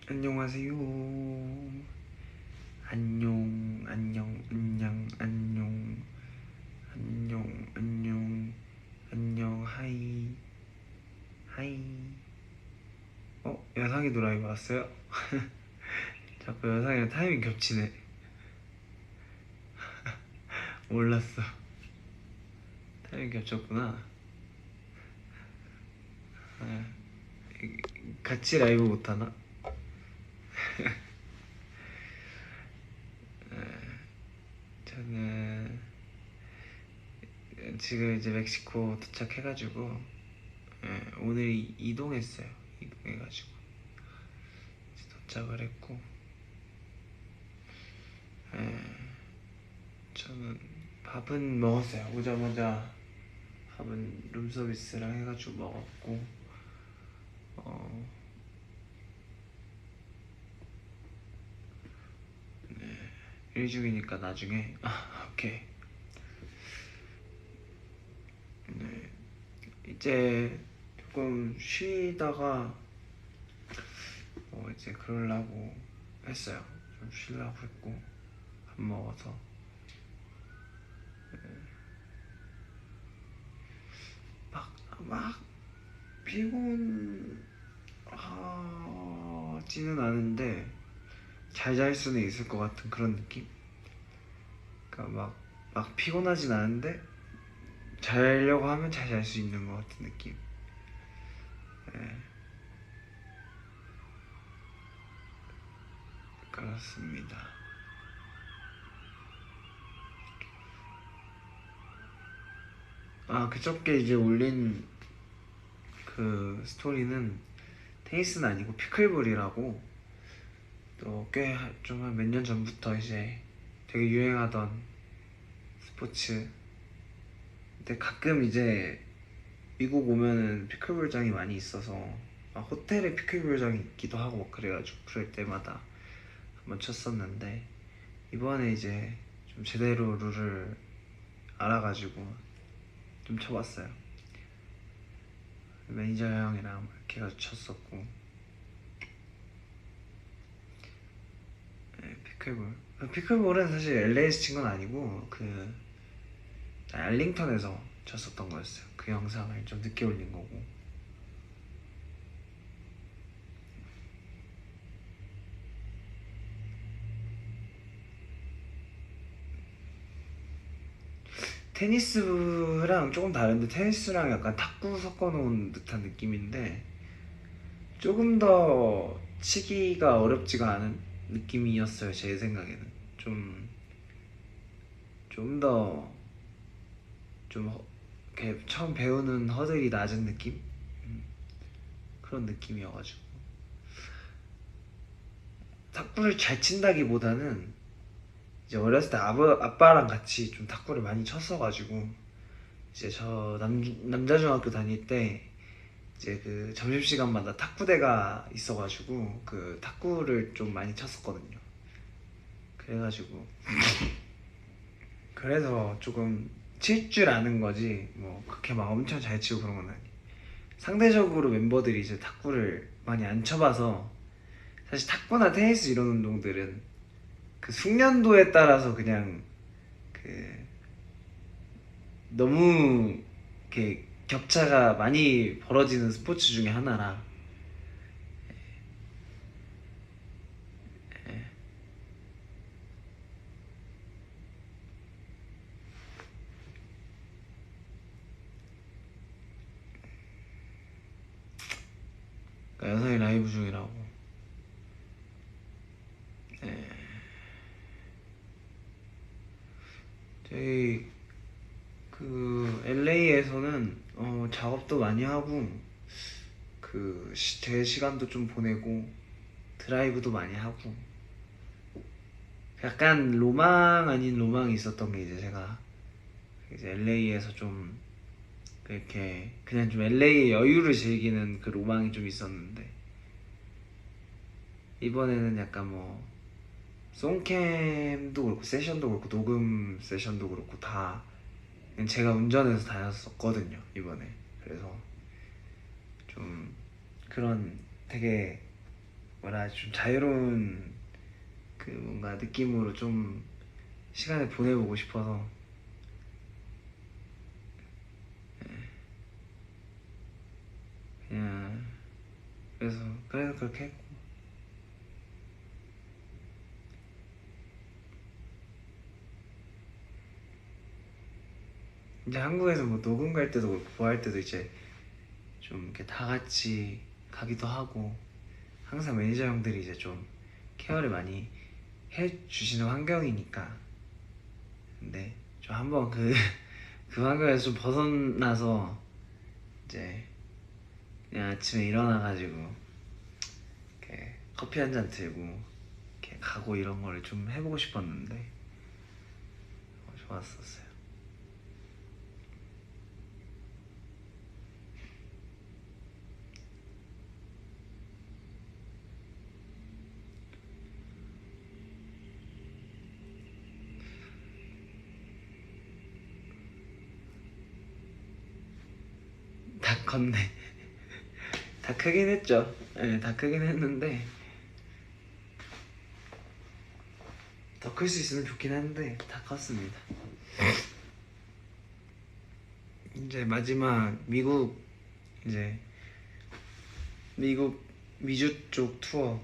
안녕하세요. 안녕, 안녕, 안녕, 안녕, 안녕, 안녕, 안녕, 하이, 하이. 여상이 드라이브 왔어요? 자꾸 여상이랑 타이밍 겹치네. 몰랐어. 타이밍 겹쳤구나. 아, 같이 라이브 못하나? 저는 지금 이제 멕시코 도착해가지고 오늘 이동했어요. 이동해가지고 이제 도착을 했고 저는 밥은 먹었어요. 오자마자 밥은 룸서비스랑 해가지고 먹었고 일 중이니까 나중에 오케이. 네, 이제 조금 쉬다가 이제 그러려고 했어요. 좀 쉬려고 했고 밥 먹어서 막 피곤하지는 않은데 잘 잘 수는 있을 것 같은 그런 느낌? 그러니까 막 피곤하진 않은데 자려고 하면 잘 잘 수 있는 것 같은 느낌. 네, 그렇습니다. 그저께 이제 올린 그 스토리는 테니스는 아니고 피클볼이라고 또 꽤 좀 한 몇 년 전부터 이제 되게 유행하던 스포츠. 근데 가끔 이제 미국 오면은 피클볼장이 많이 있어서 호텔에 피클볼장이 있기도 하고 막 그래가지고 그럴 때마다 한번 쳤었는데 이번에 이제 좀 제대로 룰을 알아가지고 좀 쳐봤어요. 매니저 형이랑 이렇게 해가지고 쳤었고 피클볼은 사실 LA에서 친 건 아니고 그 알링턴에서 쳤었던 거였어요. 그 영상을 좀 늦게 올린 거고. 테니스랑 조금 다른데 테니스랑 약간 탁구 섞어놓은 듯한 느낌인데 조금 더 치기가 어렵지가 않은 느낌이었어요. 제 생각에는 좀 더 좀 이렇게 처음 배우는 허들이 낮은 느낌? 그런 느낌이어가지고 탁구를 잘 친다기보다는 이제 어렸을 때 아빠랑 같이 좀 탁구를 많이 쳤어가지고 이제 저 남자 중학교 다닐 때 이제 그 점심시간마다 탁구대가 있어가지고 그 탁구를 좀 많이 쳤었거든요. 그래가지고 그래서 조금 칠 줄 아는 거지 뭐 그렇게 막 엄청 잘 치고 그런 건 아니. 상대적으로 멤버들이 이제 탁구를 많이 안 쳐봐서 사실 탁구나 테니스 이런 운동들은 그 숙련도에 따라서 그냥 그 너무 이렇게 격차가 많이 벌어지는 스포츠 중에 하나라. 그러니까 여성이 라이브 중이라고. 네. 저희 그 LA에서는 작업도 많이 하고 그 제 시간도 좀 보내고 드라이브도 많이 하고 약간 로망 아닌 로망이 있었던 게 이제 제가 이제 LA에서 좀 이렇게 그냥 좀 LA의 여유를 즐기는 그 로망이 좀 있었는데 이번에는 약간 뭐 송캠도 그렇고 세션도 그렇고 녹음 세션도 그렇고 다 그냥 제가 운전해서 다녔었거든요 이번에. 그래서 좀 그런 되게 뭐라 좀 자유로운 그 뭔가 느낌으로 좀 시간을 보내보고 싶어서 그냥 그래서 그렇게 했고. 이제 한국에서 뭐 녹음 갈 때도 그렇고 뭐 할 때도 이제 좀 이렇게 다 같이 가기도 하고 항상 매니저 형들이 이제 좀 케어를 많이 해주시는 환경이니까. 근데 좀 한번 그 환경에서 좀 벗어나서 이제 그냥 아침에 일어나가지고 이렇게 커피 한 잔 들고 이렇게 가고 이런 거를 좀 해보고 싶었는데 좋았었어요. 다 컸네. 다 크긴 했죠. 네, 다 크긴 했는데 더 클 수 있으면 좋긴 한데 다 컸습니다. 이제 마지막 이제 미국 미주 쪽 투어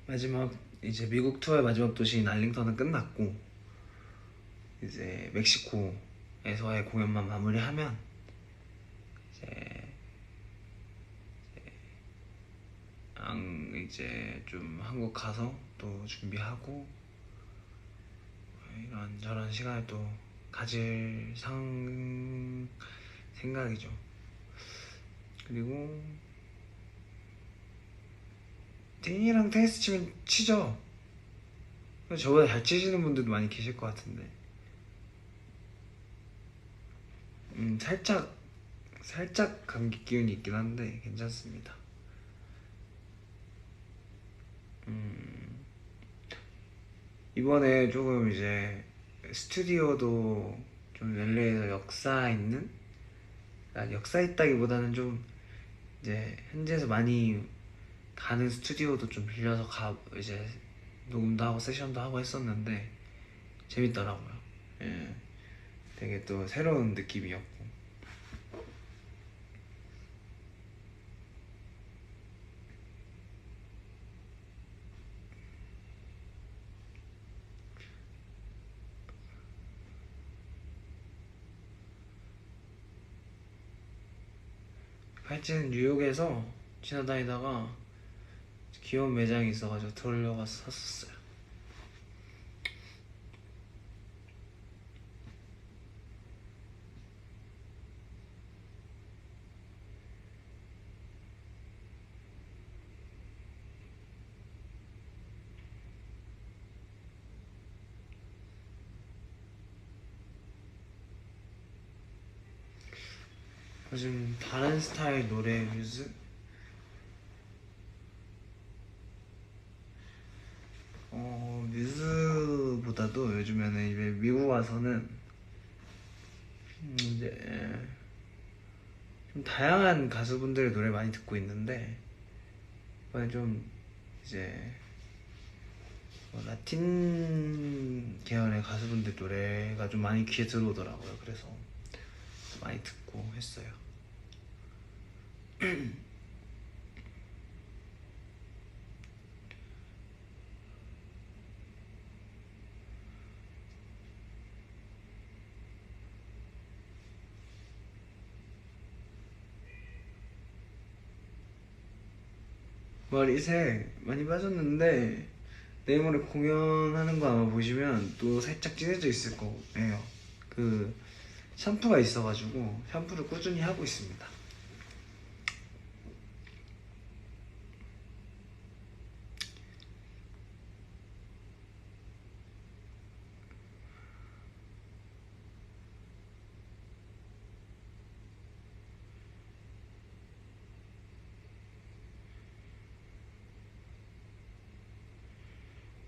마지막 이제 미국 투어의 마지막 도시인 알링턴은 끝났고 이제 멕시코에서의 공연만 마무리하면 이제 좀 한국 가서 또 준비하고 이런 저런 시간을 또 가질 생각이죠. 그리고 데니랑 테니스 치면 치죠. 저보다 잘 치시는 분들도 많이 계실 것 같은데 살짝 감기 기운이 있긴 한데 괜찮습니다. 이번에 조금 이제 스튜디오도 좀 LA에서 역사 있는, 역사 있다기보다는 좀 이제 현지에서 많이 가는 스튜디오도 좀 빌려서 이제 녹음도 하고 세션도 하고 했었는데 재밌더라고요. 예, 되게 또 새로운 느낌이었고. 팔찌는 뉴욕에서 지나다니다가 귀여운 매장이 있어가지고 들어가서 샀었어요. 요즘 다른 스타일 노래 뮤즈? 뮤즈보다도 요즘에는 이제 미국 와서는 이제 좀 다양한 가수분들의 노래 많이 듣고 있는데 이번에 좀 이제 라틴 계열의 가수분들 노래가 좀 많이 귀에 들어오더라고요. 그래서 많이 듣고 했어요. 머리색 많이 빠졌는데 내일 모레 공연하는 거 아마 보시면 또 살짝 진해져 있을 거예요. 그 샴푸가 있어가지고 샴푸를 꾸준히 하고 있습니다.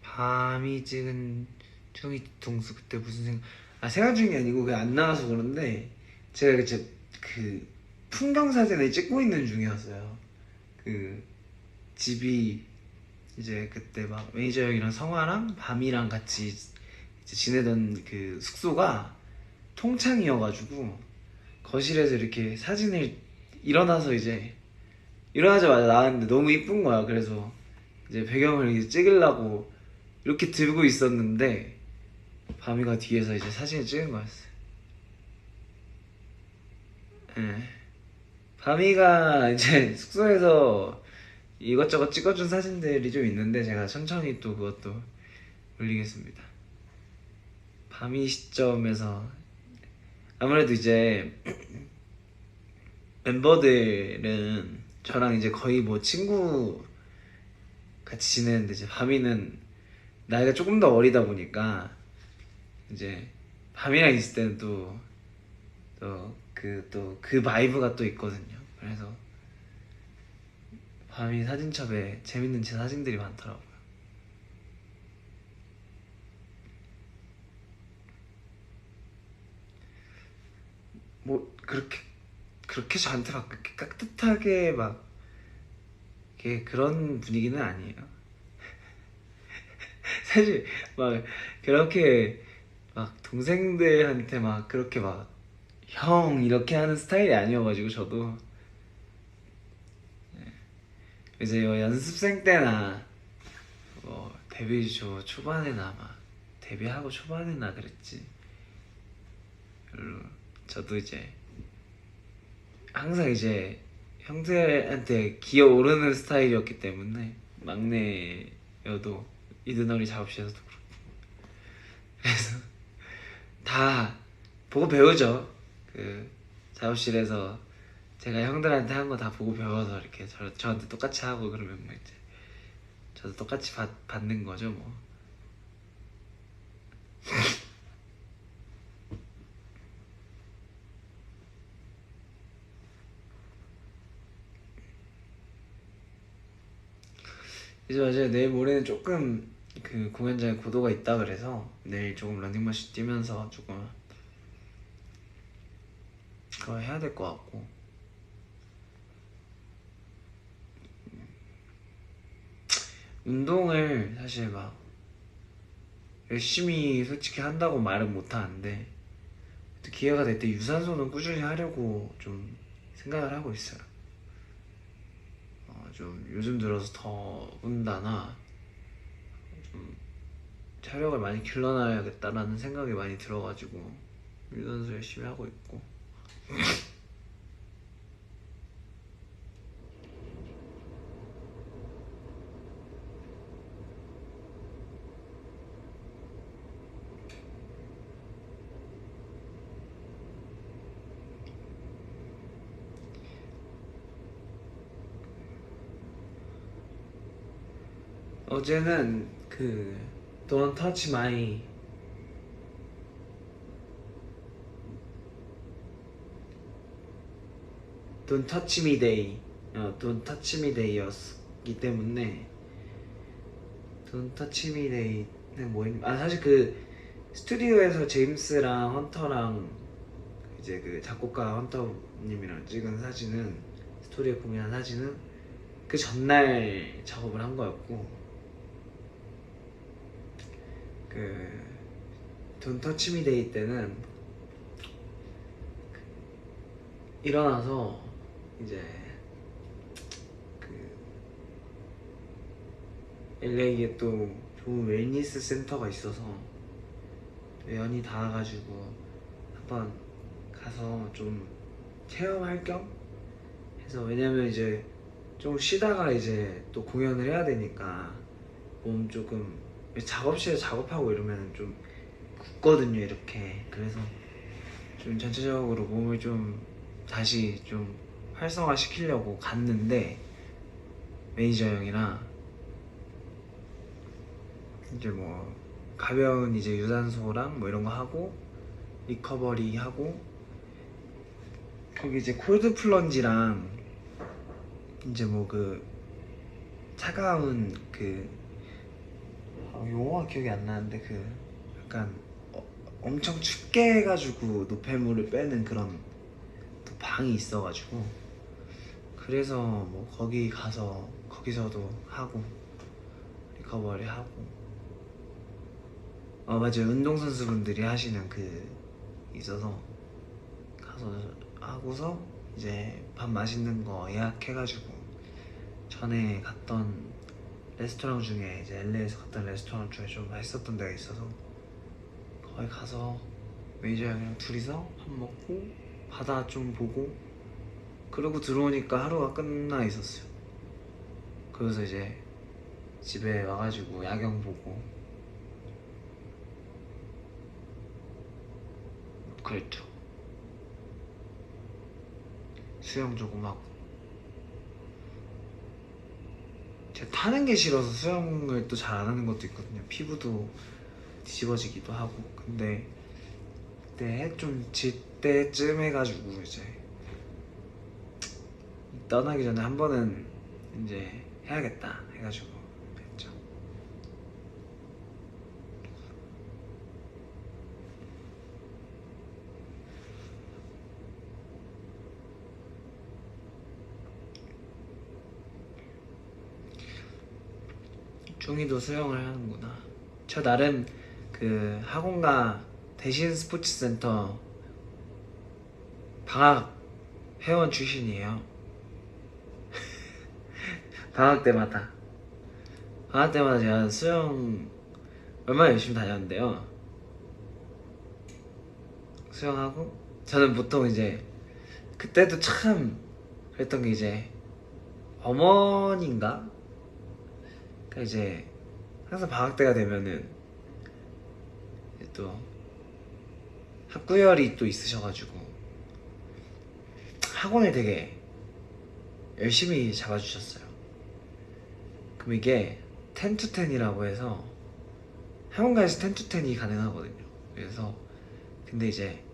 밤이 찍은 청이 뒤통수 그때 무슨 생각 중이 아니고 그게 안 나와서 그런데 제가 그 풍경 사진을 찍고 있는 중이었어요. 그 집이 이제 그때 막 매니저 형이랑 성화랑 밤이랑 같이 이제 지내던 그 숙소가 통창이어가지고 거실에서 이렇게 사진을 일어나서 이제 일어나자마자 나왔는데 너무 이쁜 거야. 그래서 이제 배경을 이제 찍으려고 이렇게 들고 있었는데 밤이가 뒤에서 이제 사진을 찍은 거였어요. 예. 밤이가 이제 숙소에서 이것저것 찍어준 사진들이 좀 있는데 제가 천천히 또 그것도 올리겠습니다. 밤이 시점에서 아무래도 이제 멤버들은 저랑 이제 거의 뭐 친구 같이 지내는데 이제 밤이는 나이가 조금 더 어리다 보니까 이제 밤이랑 있을 때는 또 그 바이브가 또 있거든요. 그래서 밤이 사진첩에 재밌는 제 사진들이 많더라고요. 뭐 그렇게 저한테 막 그렇게 깍듯하게 막 이렇게 그런 분위기는 아니에요. 사실 막 그렇게 막 동생들한테 막 그렇게 막 형 이렇게 하는 스타일이 아니어가지고 저도 이제 뭐 연습생 때나 뭐 데뷔 초반에나 막 데뷔하고 초반에나 그랬지. 별로 저도 이제 항상 이제 형들한테 기어오르는 스타일이었기 때문에 막내여도 이든어리 작업실에서도 그렇고 그래서 다 보고 배우죠. 그 작업실에서 제가 형들한테 한 거 다 보고 배워서 이렇게 저한테 똑같이 하고 그러면 뭐 이제 저도 똑같이 받는 거죠 뭐. 이제 맞아요. 내일 모레는 조금 그 공연장에 고도가 있다 그래서 내일 조금 런닝머신 뛰면서 조금 그거 해야 될 것 같고. 운동을 사실 막 열심히 솔직히 한다고 말은 못 하는데 기회가 될 때 유산소는 꾸준히 하려고 좀 생각을 하고 있어요. 좀 요즘 들어서 더군다나 좀 체력을 많이 길러놔야겠다라는 생각이 많이 들어가지고 유산소 열심히 하고 있고. 어제는 그 Don't Touch My Don't Touch Me Day Don't Touch Me Day였기 때문에 Don't Touch Me Day는 사실 그 스튜디오에서 제임스랑 헌터랑 이제 그 작곡가 헌터님이랑 찍은 사진은 스토리에 공개한 사진은 그 전날 작업을 한 거였고 그 Don't Touch Me Day 때는 일어나서 이제 그 LA에 또 좋은 웰니스 센터가 있어서 연이 닿아가지고 한번 가서 좀 체험할 겸 해서. 왜냐면 이제 좀 쉬다가 이제 또 공연을 해야 되니까 몸 조금 작업실에 작업하고 이러면 좀 굳거든요 이렇게. 그래서 좀 전체적으로 몸을 좀 다시 좀 활성화 시키려고 갔는데 매니저 형이랑 이제 뭐 가벼운 이제 유산소랑 뭐 이런 거 하고 리커버리 하고 거기 이제 콜드 플런지랑 이제 뭐 그 차가운 그 용어가 기억이 안 나는데 그 약간 엄청 춥게 해가지고 노폐물을 빼는 그런 또 방이 있어가지고 그래서 뭐 거기 가서 거기서도 하고 리커버리 하고 맞아요. 운동선수분들이 하시는 그 있어서 가서 하고서 이제 밥 맛있는 거 예약해가지고 전에 갔던 레스토랑 중에 이제 LA에서 갔던 레스토랑 중에 좀 맛있었던 데가 있어서 거기 가서 매니저 형이랑 둘이서 밥 먹고 바다 좀 보고 그러고 들어오니까 하루가 끝나 있었어요. 그래서 이제 집에 와가지고 야경 보고 그랬죠. 수영 조금 하고 제가 타는 게 싫어서 수영을 또 잘 안 하는 것도 있거든요. 피부도 뒤집어지기도 하고. 근데 그때 해 좀 질 때쯤 해가지고 이제 떠나기 전에 한 번은 이제 해야겠다 해가지고 했죠. 중이도 수영을 하는구나. 저 나름 그 학원가 대신 스포츠센터 방학 회원 출신이에요. 방학 때마다 제가 수영 얼마나 열심히 다녔는데요. 수영하고 저는 보통 이제 그때도 참 그랬던 게 이제 어머니인가? 그러니까 이제 항상 방학 때가 되면은 이제 또 학구열이 또 있으셔가지고 학원을 되게 열심히 잡아주셨어요. 그럼 이게 10to10이라고 해서 학원가에서 10to10이 가능하거든요. 그래서 근데 이제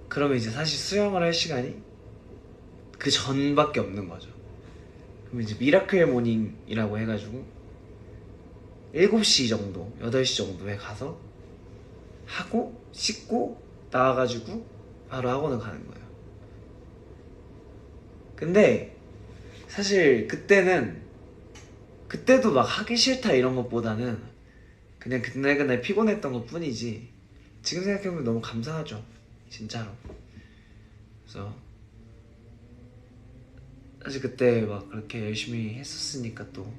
그러면 이제 사실 수영을 할 시간이 그 전밖에 없는 거죠. 그럼 이제 미라클 모닝이라고 해가지고 7시 정도, 8시 정도에 가서 하고 씻고 나와가지고 바로 학원을 가는 거예요. 근데 사실 그때도 막 하기 싫다 이런 것보다는 그냥 그날 피곤했던 것 뿐이지 지금 생각해보면 너무 감사하죠. 진짜로. 그래서 사실 그때 막 그렇게 열심히 했었으니까 또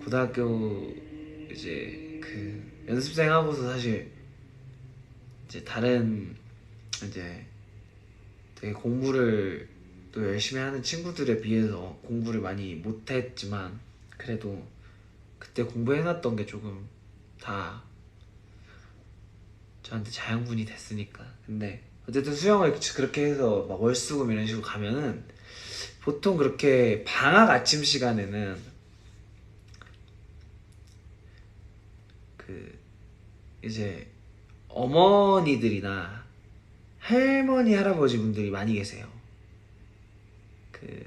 고등학교 이제 그 연습생 하고서 사실 이제 다른 이제 되게 공부를 또 열심히 하는 친구들에 비해서 공부를 많이 못했지만 그래도 그때 공부해놨던 게 조금 다 저한테 자양분이 됐으니까. 근데 어쨌든 수영을 그렇게 해서 막 월수금 이런 식으로 가면은 보통 그렇게 방학 아침 시간에는 그 이제 어머니들이나 할머니 할아버지 분들이 많이 계세요. 그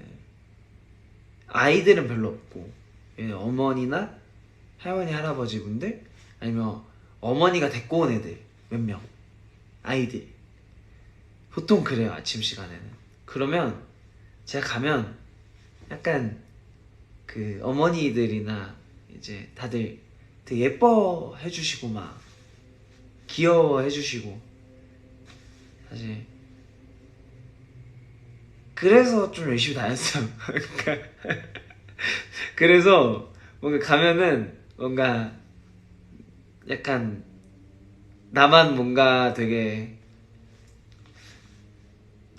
아이들은 별로 없고 어머니나 할머니 할아버지 분들 아니면 어머니가 데리고 온 애들 몇 명 아이들 보통 그래요. 아침 시간에는. 그러면 제가 가면 약간 그 어머니들이나 이제 다들 되게 예뻐해 주시고 막 귀여워해 주시고 사실 그래서 좀 열심히 다녔어요. 그러니까 그래서 뭔가 가면은 뭔가 약간 나만 뭔가 되게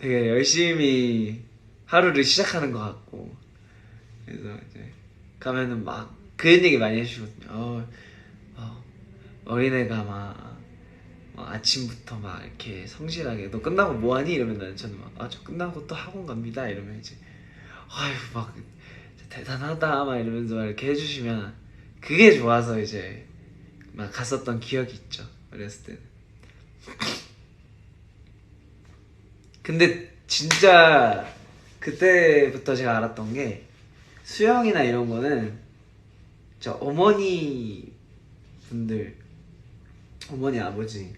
열심히 하루를 시작하는 것 같고 그래서 이제 가면은 막 그런 얘기 많이 해주시거든요. 어린애가 막 아침부터 막 이렇게 성실하게 너 끝나고 뭐하니? 이러면 저는 막 저 끝나고 또 학원 갑니다 이러면 이제 아유 막 대단하다 막 이러면서 막 이렇게 해주시면 그게 좋아서 이제 막 갔었던 기억이 있죠. 어렸을 때는. 근데 진짜 그때부터 제가 알았던 게 수영이나 이런 거는 저 어머니 분들 어머니 아버지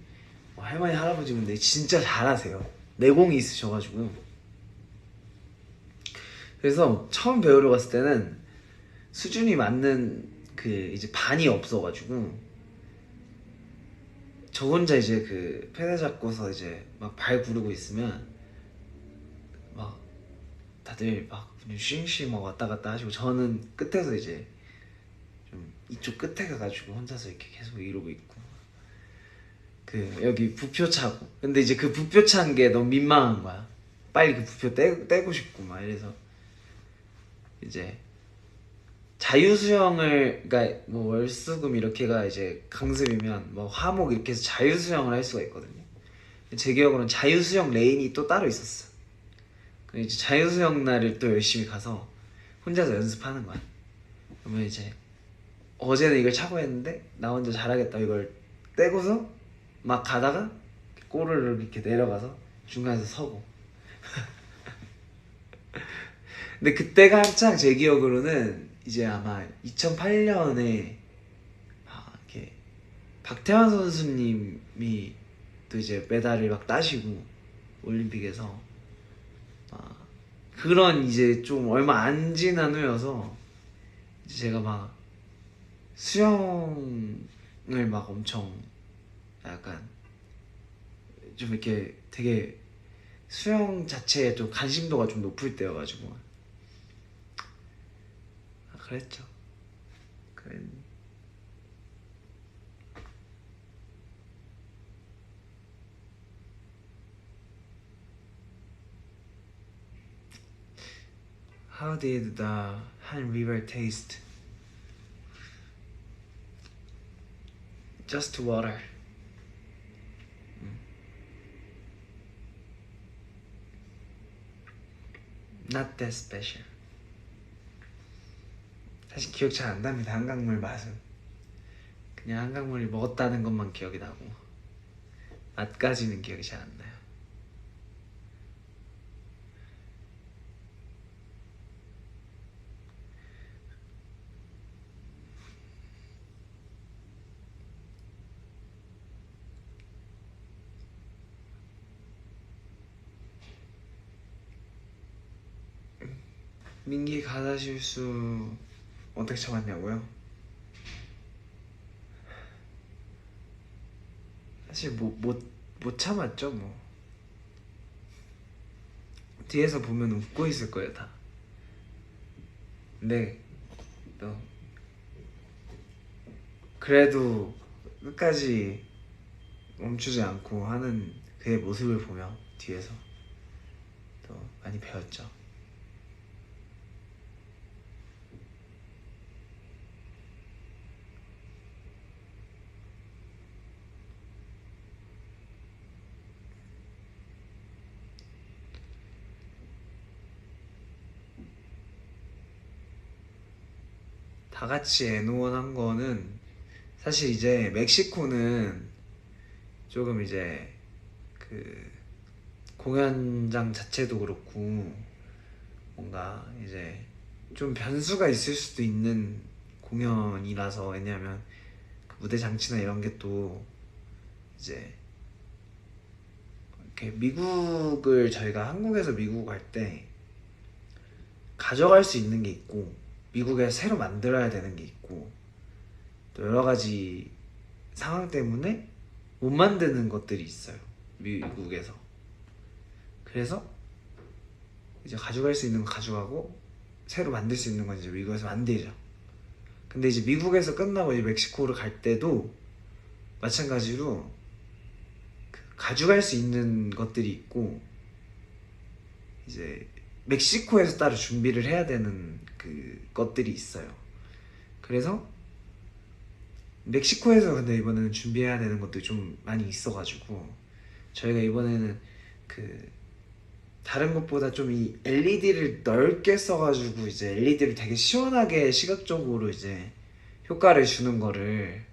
할머니 할아버지 분들이 진짜 잘하세요. 내공이 있으셔가지고 그래서 처음 배우러 갔을 때는 수준이 맞는 그 이제 반이 없어가지고 저 혼자 이제 그 페달 잡고서 이제 막 발 구르고 있으면 막 다들 막 그냥 쉬잉쉬잉 막 왔다 갔다 하시고 저는 끝에서 이제 좀 이쪽 끝에 가가지고 혼자서 이렇게 계속 이러고 있고 그 여기 부표 차고 근데 이제 그 부표 찬 게 너무 민망한 거야. 빨리 그 부표 떼고 싶고 막 이래서 이제 자유수영을 그러니까 뭐 월수금 이렇게가 이제 강습이면 뭐 화목 이렇게 해서 자유수영을 할 수가 있거든요. 제 기억으로는 자유수영 레인이 또 따로 있었어. 그럼 이제 자유수영 날을 또 열심히 가서 혼자서 연습하는 거야. 그러면 이제 어제는 이걸 차고 했는데 나 혼자 잘하겠다 이걸 떼고서 막 가다가 꼬르르 이렇게 내려가서 중간에서 서고 근데 그때가 한창 제 기억으로는 이제 아마 2008년에 이렇게 박태환 선수님이 또 이제 메달을 막 따시고 올림픽에서 그런 이제 좀 얼마 안 지난 후여서 이제 제가 막 수영을 막 엄청 약간 좀 이렇게 되게 수영 자체에 좀 관심도가 좀 높을 때여가지고 그랬죠. How did the Han River taste? Just water. Not that special. 사실 기억 잘 안 납니다. 한강물 맛은 그냥 한강물을 먹었다는 것만 기억이 나고 맛까지는 기억이 잘 안 나요. 민기 가사 실수 어떻게 참았냐고요? 사실 못 참았죠 뭐. 뒤에서 보면 웃고 있을 거예요 다. 근데 또 그래도 끝까지 멈추지 않고 하는 그의 모습을 보며 뒤에서 또 많이 배웠죠. 다 같이 애노원한 거는 사실 이제 멕시코는 조금 이제 그 공연장 자체도 그렇고 뭔가 이제 좀 변수가 있을 수도 있는 공연이라서 왜냐면 그 무대 장치나 이런 게 또 이제 이렇게 미국을 저희가 한국에서 미국 갈 때 가져갈 수 있는 게 있고 미국에 새로 만들어야 되는 게 있고 또 여러 가지 상황 때문에 못 만드는 것들이 있어요 미국에서. 그래서 이제 가져갈 수 있는 거 가져가고 새로 만들 수 있는 건 이제 미국에서 만들죠. 근데 이제 미국에서 끝나고 이제 멕시코를 갈 때도 마찬가지로 그 가져갈 수 있는 것들이 있고 이제 멕시코에서 따로 준비를 해야 되는 그 것들이 있어요. 그래서 멕시코에서 근데 이번에는 준비해야 되는 것들이 좀 많이 있어가지고 저희가 이번에는 그 다른 것보다 좀 이 LED를 넓게 써가지고 이제 LED를 되게 시원하게 시각적으로 이제 효과를 주는 거를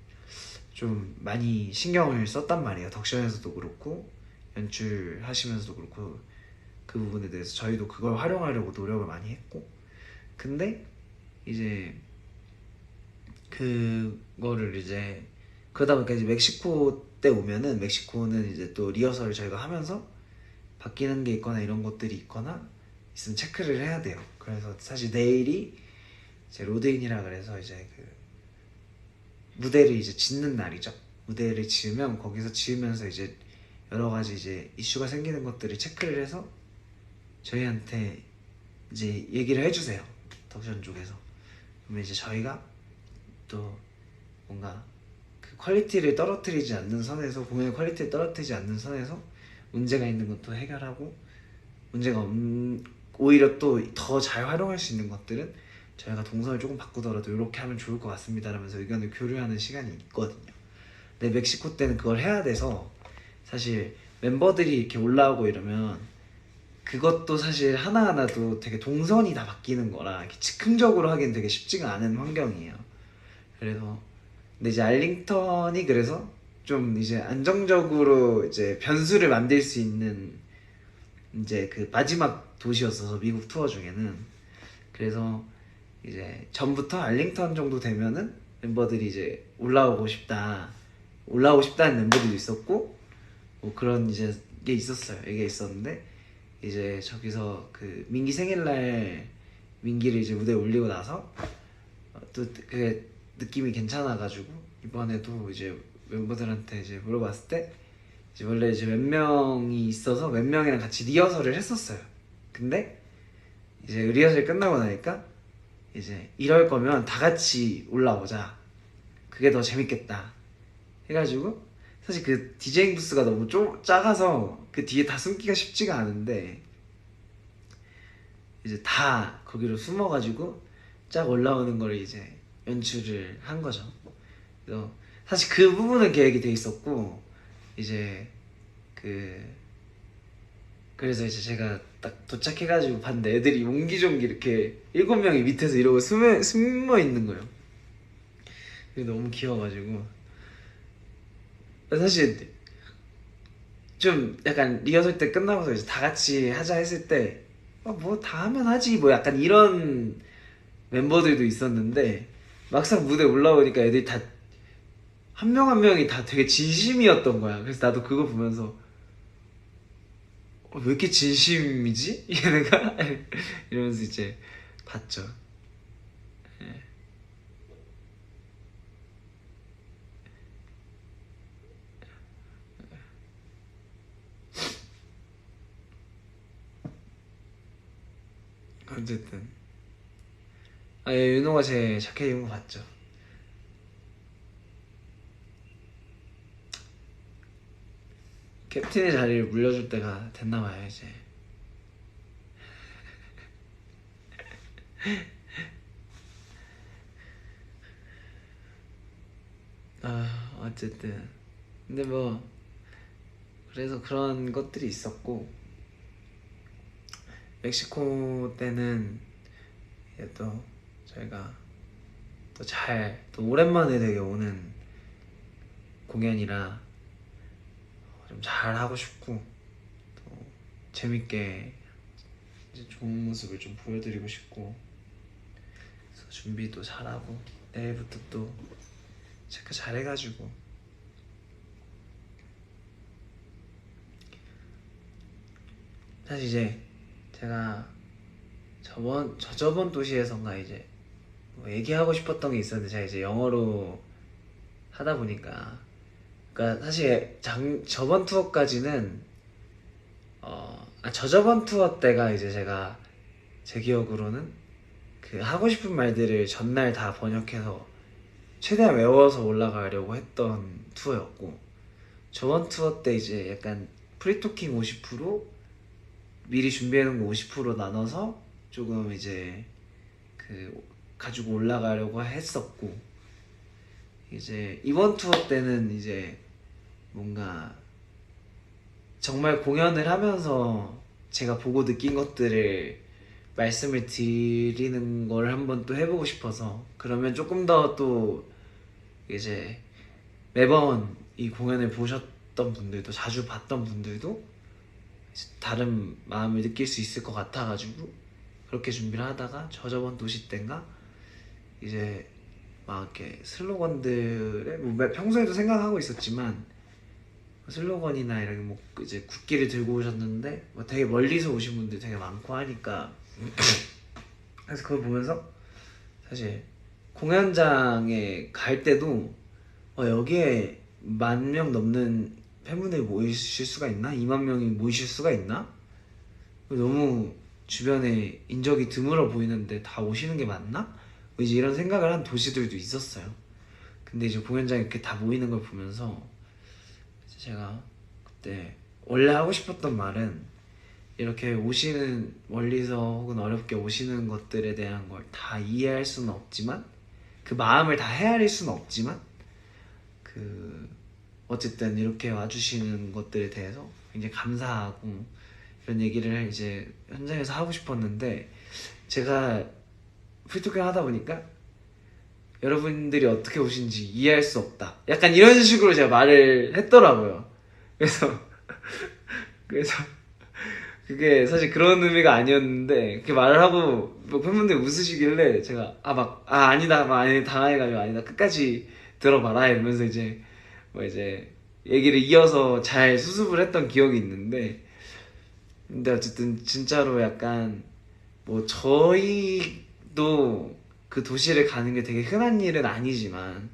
좀 많이 신경을 썼단 말이에요. 덕션에서도 그렇고 연출하시면서도 그렇고 그 부분에 대해서 저희도 그걸 활용하려고 노력을 많이 했고 근데 이제 그거를 이제 그러다 보니까 이제 멕시코 때 오면은 멕시코는 이제 또 리허설을 저희가 하면서 바뀌는 게 있거나 이런 것들이 있거나 있으면 체크를 해야 돼요. 그래서 사실 내일이 이제 로드인이라 그래서 이제 그 무대를 이제 짓는 날이죠. 무대를 지으면 거기서 지으면서 이제 여러 가지 이제 이슈가 생기는 것들을 체크를 해서 저희한테 이제 얘기를 해주세요. 덕션 쪽에서. 그러면 이제 저희가 또 뭔가 그 퀄리티를 떨어뜨리지 않는 선에서, 공연의 퀄리티를 떨어뜨리지 않는 선에서 문제가 있는 것도 해결하고, 오히려 또 더 잘 활용할 수 있는 것들은 저희가 동선을 조금 바꾸더라도 이렇게 하면 좋을 것 같습니다 라면서 의견을 교류하는 시간이 있거든요. 근데 멕시코 때는 그걸 해야 돼서 사실 멤버들이 이렇게 올라오고 이러면 그것도 사실 하나하나도 되게 동선이 다 바뀌는 거라 이렇게 즉흥적으로 하기엔 되게 쉽지가 않은 환경이에요. 그래서 근데 이제 알링턴이 그래서 좀 이제 안정적으로 이제 변수를 만들 수 있는 이제 그 마지막 도시였어서 미국 투어 중에는. 그래서 이제 전부터 알링턴 정도 되면은 멤버들이 이제 올라오고 싶다는 멤버들도 있었고, 뭐 그런 이제 게 있었어요. 이게 있었는데 이제 저기서 그 민기 생일날 민기를 이제 무대에 올리고 나서 또 그게 느낌이 괜찮아가지고 이번에도 이제 멤버들한테 이제 물어봤을 때 이제 원래 이제 몇 명이 있어서 몇 명이랑 같이 리허설을 했었어요. 근데 이제 리허설 끝나고 나니까 이제 이럴 거면 다 같이 올라오자, 그게 더 재밌겠다 해가지고, 사실 그 디제잉 부스가 너무 작아서 그 뒤에 다 숨기가 쉽지가 않은데 이제 다 거기로 숨어가지고 쫙 올라오는 걸 이제 연출을 한 거죠. 그래서 사실 그 부분은 계획이 돼 있었고, 이제 그래서 이제 제가 딱 도착해가지고 봤는데 애들이 옹기종기 이렇게 7명이 밑에서 이러고 숨어 있는 거예요. 그게 너무 귀여워가지고 사실 좀 약간 리허설 때 끝나고서 이제 다 같이 하자 했을 때 뭐 다 하면 하지 뭐 약간 이런 멤버들도 있었는데, 막상 무대 올라오니까 애들이 다 한 명 한 명이 다 되게 진심이었던 거야. 그래서 나도 그거 보면서 왜 이렇게 진심이지? 얘네가 이러면서 이제 봤죠. 네. 어쨌든 예, 윤호가 제 자켓 입은 거 봤죠. 캡틴의 자리를 물려줄 때가 됐나봐요 이제. 어쨌든 근데 뭐 그래서 그런 것들이 있었고, 멕시코 때는 이제 또 저희가 또 오랜만에 되게 오는 공연이라 좀 잘 하고 싶고 또 재밌게 이제 좋은 모습을 좀 보여드리고 싶고, 그래서 준비도 잘하고 내일부터 또 체크 잘해가지고 사실 이제 제가 저번 도시에선가 이제 뭐 얘기하고 싶었던 게 있었는데 제가 이제 영어로 하다 보니까, 그러니까 사실 저번 투어까지는 저저번 투어 때가 이제 제가 제 기억으로는 그 하고 싶은 말들을 전날 다 번역해서 최대한 외워서 올라가려고 했던 투어였고, 저번 투어 때 이제 약간 프리토킹 50% 미리 준비해놓은 거 50% 나눠서 조금 이제 그 가지고 올라가려고 했었고, 이제 이번 투어 때는 이제 뭔가 정말 공연을 하면서 제가 보고 느낀 것들을 말씀을 드리는 걸 한번 또 해보고 싶어서, 그러면 조금 더 또 이제 매번 이 공연을 보셨던 분들도, 자주 봤던 분들도 다른 마음을 느낄 수 있을 것 같아가지고 그렇게 준비를 하다가 저번 도시 때인가 이제 막 이렇게 슬로건들에 뭐 평소에도 생각하고 있었지만 슬로건이나 이렇게 뭐 이제 국기를 들고 오셨는데 뭐 되게 멀리서 오신 분들 되게 많고 하니까 그래서 그걸 보면서 사실 공연장에 갈 때도 여기에 10,000명 넘는 팬분들이 모이실 수가 있나? 20,000명이 모이실 수가 있나? 너무 주변에 인적이 드물어 보이는데 다 오시는 게 맞나? 이제 이런 생각을 한 도시들도 있었어요. 근데 이제 공연장에 이렇게 다 모이는 걸 보면서 제가 그때 원래 하고 싶었던 말은 이렇게 오시는 멀리서 혹은 어렵게 오시는 것들에 대한 걸 다 이해할 수는 없지만 그 마음을 다 헤아릴 수는 없지만 그 어쨌든 이렇게 와주시는 것들에 대해서 굉장히 감사하고 이런 얘기를 이제 현장에서 하고 싶었는데 제가 프리토킹 하다 보니까 여러분들이 어떻게 오신지 이해할 수 없다 약간 이런 식으로 제가 말을 했더라고요. 그래서 그게 사실 그런 의미가 아니었는데 그렇게 말을 하고 뭐 팬분들이 웃으시길래 제가 아니다 아니 당황해가지고 아니다 끝까지 들어봐라 이러면서 이제 뭐 이제 얘기를 이어서 잘 수습을 했던 기억이 있는데 근데 어쨌든 진짜로 약간 뭐 저희도 그 도시를 가는 게 되게 흔한 일은 아니지만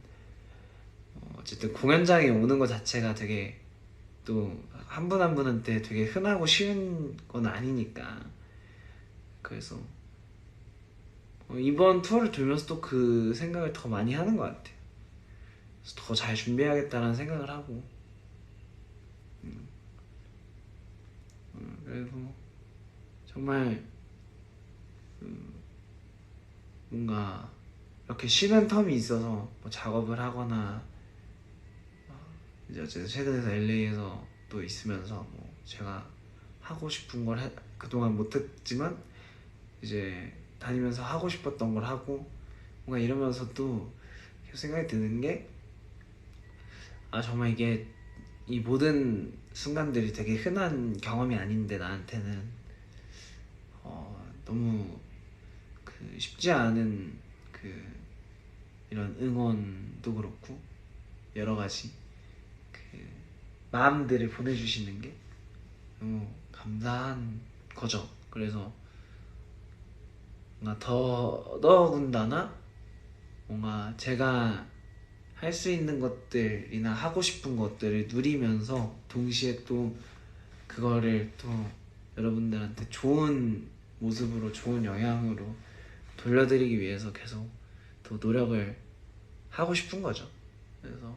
어쨌든 공연장에 오는 것 자체가 되게 또 한 분 한 분한테 되게 흔하고 쉬운 건 아니니까 그래서 이번 투어를 돌면서 또 그 생각을 더 많이 하는 것 같아요. 더 잘 준비해야겠다는 생각을 하고 그리고 정말 뭔가 이렇게 쉬는 텀이 있어서 뭐 작업을 하거나 이제 어쨌든 최근에서 LA에서 또 있으면서 뭐 제가 하고 싶은 걸 그동안 못했지만 이제 다니면서 하고 싶었던 걸 하고 뭔가 이러면서도 계속 생각이 드는 게 정말 이게 이 모든 순간들이 되게 흔한 경험이 아닌데 나한테는 너무 그 쉽지 않은 그 이런 응원도 그렇고 여러 가지 그 마음들을 보내주시는 게 너무 감사한 거죠. 그래서 뭔가 더군다나 뭔가 제가 할 수 있는 것들이나 하고 싶은 것들을 누리면서 동시에 또 그거를 또 여러분들한테 좋은 모습으로 좋은 영향으로 돌려드리기 위해서 계속 더 노력을 하고 싶은 거죠. 그래서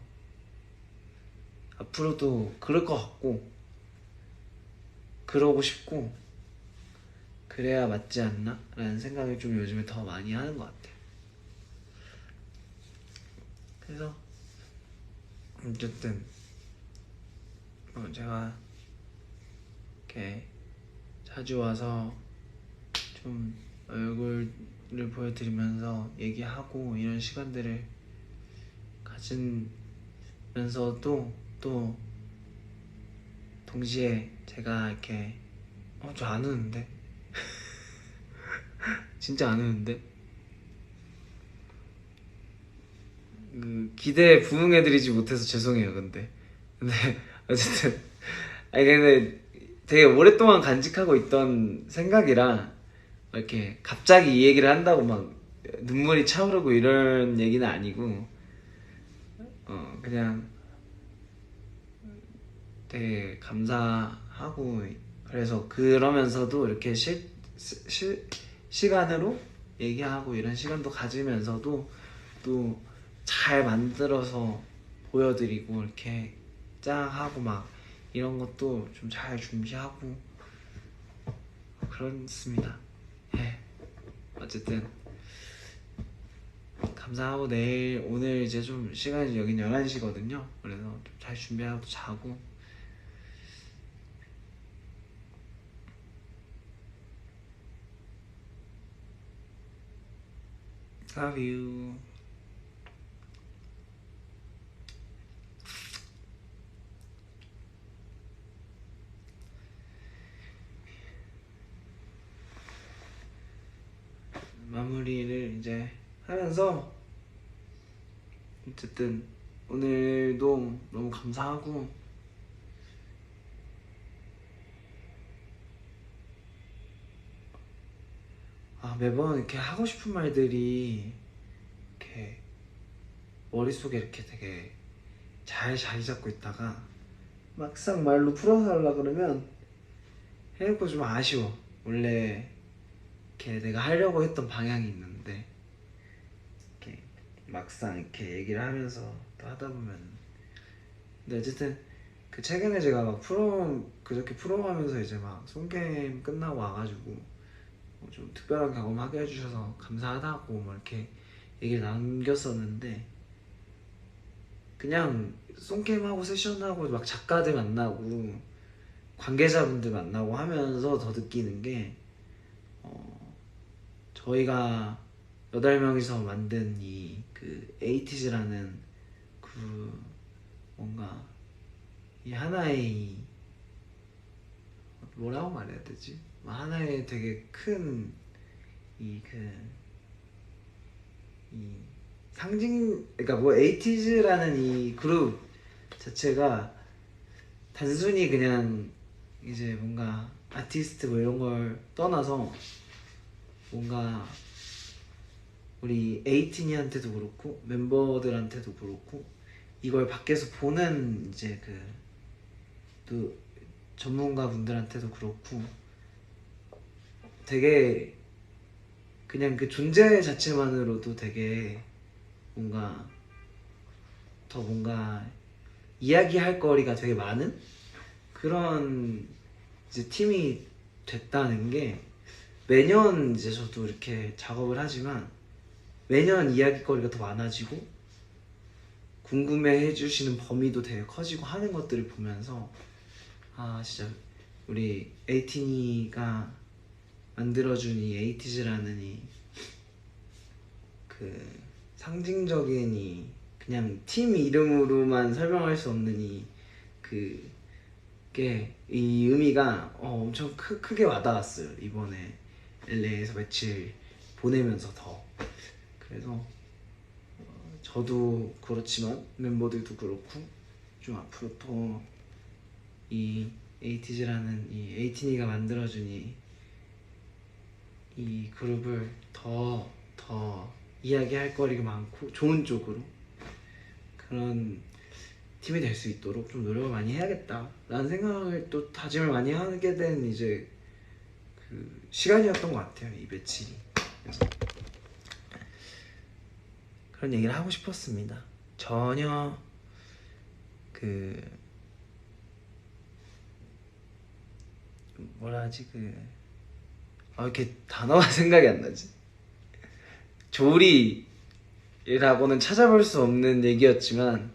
앞으로도 그럴 것 같고 그러고 싶고 그래야 맞지 않나? 라는 생각을 좀 요즘에 더 많이 하는 것 같아요. 그래서 어쨌든 제가 이렇게 자주 와서 좀 얼굴을 보여드리면서 얘기하고 이런 시간들을 가지면서도 또 동시에 제가 이렇게 저 안 우는데 진짜 안 우는데 그 기대에 부응해드리지 못해서 죄송해요. 근데 어쨌든 근데 되게 오랫동안 간직하고 있던 생각이라 이렇게 갑자기 이 얘기를 한다고 막 눈물이 차오르고 이런 얘기는 아니고 그냥 되게 감사하고 그래서 그러면서도 이렇게 시간으로 얘기하고 이런 시간도 가지면서도 또 잘 만들어서 보여드리고 이렇게 짱 하고 막 이런 것도 좀 잘 준비하고 그렇습니다. 어쨌든 감사하고 오늘 이제 좀 시간이 여긴 11시거든요 그래서 좀 잘 준비하고 자고 Love you. 마무리를 이제 하면서 어쨌든 오늘도 너무 감사하고 매번 이렇게 하고 싶은 말들이 이렇게 머릿속에 이렇게 되게 잘 자리 잡고 있다가 막상 말로 풀어서 하려고 그러면 해놓고 좀 아쉬워. 원래 이렇게 내가 하려고 했던 방향이 있는데 이렇게 막상 이렇게 얘기를 하면서 또 하다 보면, 근데 어쨌든 그 최근에 제가 막 그저께 프로 하면서 이제 막 송게임 끝나고 와가지고 좀 특별한 경험하게 해주셔서 감사하다고 뭐 이렇게 얘기를 남겼었는데, 그냥 송게임하고 세션하고 막 작가들 만나고 관계자분들 만나고 하면서 더 느끼는 게 저희가 8명이서 만든 이 그 에이티즈라는 그 뭔가 이 하나의 뭐라고 말해야 되지? 하나의 되게 큰 이 상징, 그러니까 뭐 에이티즈라는 이 그룹 자체가 단순히 그냥 이제 뭔가 아티스트 뭐 이런 걸 떠나서 뭔가 우리 에이티니한테도 그렇고 멤버들한테도 그렇고 이걸 밖에서 보는 이제 또 전문가 분들한테도 그렇고 되게 그냥 그 존재 자체만으로도 되게 뭔가 더 뭔가 이야기할 거리가 되게 많은 그런 이제 팀이 됐다는 게, 매년 이제 저도 이렇게 작업을 하지만 매년 이야기거리가 더 많아지고 궁금해 해주시는 범위도 되게 커지고 하는 것들을 보면서 진짜 우리 에이티니가 만들어준 이 에이티즈라는 이 그 상징적인 이 그냥 팀 이름으로만 설명할 수 없는 이 의미가 엄청 크게 와닿았어요. 이번에 LA에서 며칠 보내면서 더. 그래서 저도 그렇지만 멤버들도 그렇고 좀 앞으로 또 이 에이티즈라는 이 에이티니가 만들어준 이 그룹을 더 이야기할 거리가 많고 좋은 쪽으로 그런 팀이 될 수 있도록 좀 노력을 많이 해야겠다 라는 생각을 또 다짐을 많이 하게 된 이제 그 시간이었던 것 같아요, 이 며칠이. 그래서 그런 얘기를 하고 싶었습니다. 전혀 뭐라 하지 이렇게 단어가 생각이 안 나지. 조리라고는 찾아볼 수 없는 얘기였지만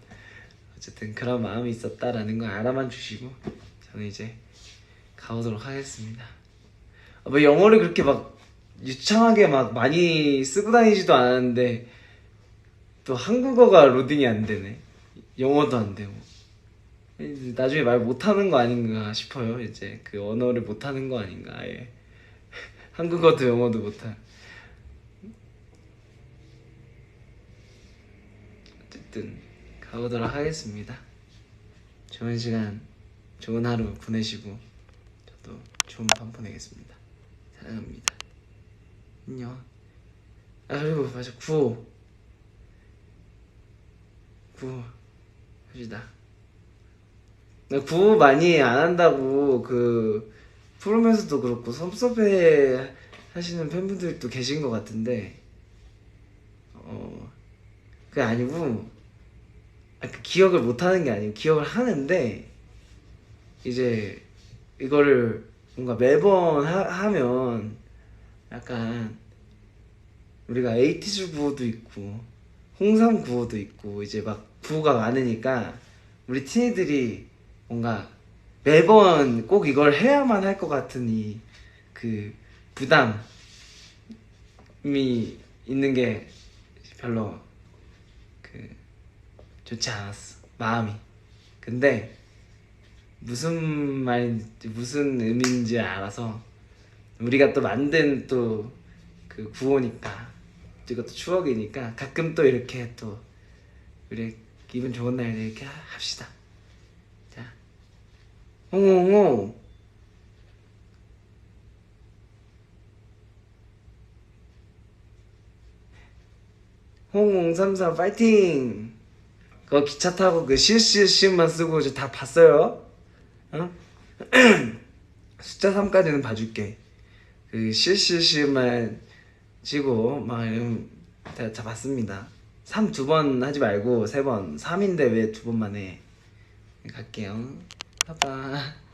어쨌든 그런 마음이 있었다라는 걸 알아만 주시고 저는 이제 가보도록 하겠습니다. 뭐 영어를 그렇게 막 유창하게 막 많이 쓰고 다니지도 않았는데 또 한국어가 로딩이 안 되네. 영어도 안 되고. 나중에 말 못하는 거 아닌가 싶어요. 이제 그 언어를 못하는 거 아닌가 아예. 한국어도 영어도 못할. 어쨌든 가보도록 하겠습니다. 좋은 시간, 좋은 하루 보내시고 저도 좋은 밤 보내겠습니다. 사랑합니다. 안녕. 그리고 맞아, 구호 합시다. 나 구호 많이 안 한다고 프로면서도 그렇고 섭섭해 하시는 팬분들도 계신 것 같은데 그게 아니고 기억을 못 하는 게 아니고 기억을 하는데 이제 이거를 뭔가 매번 하면 약간 우리가 에이티즈 구호도 있고 홍삼 구호도 있고 이제 막 구호가 많으니까 우리 티니들이 뭔가 매번 꼭 이걸 해야만 할 것 같은 부담이 있는 게 별로 좋지 않았어, 마음이. 근데 무슨 말인지 무슨 의미인지 알아서 우리가 또 만든 또 그 구호니까 이것도 추억이니까 가끔 또 이렇게 또 우리 기분 좋은 날 이렇게 합시다. 자, 홍홍홍 홍034 파이팅. 그거 기차 타고 그 시읒시읒만 쓰고 저 다 봤어요. 어? 숫자 3까지는 봐줄게. 그 시읒시읒만 치고 막 이러면 다 봤습니다. 3 2번 하지 말고 3번. 3인데 왜 2번만 해. 갈게요. 봐봐.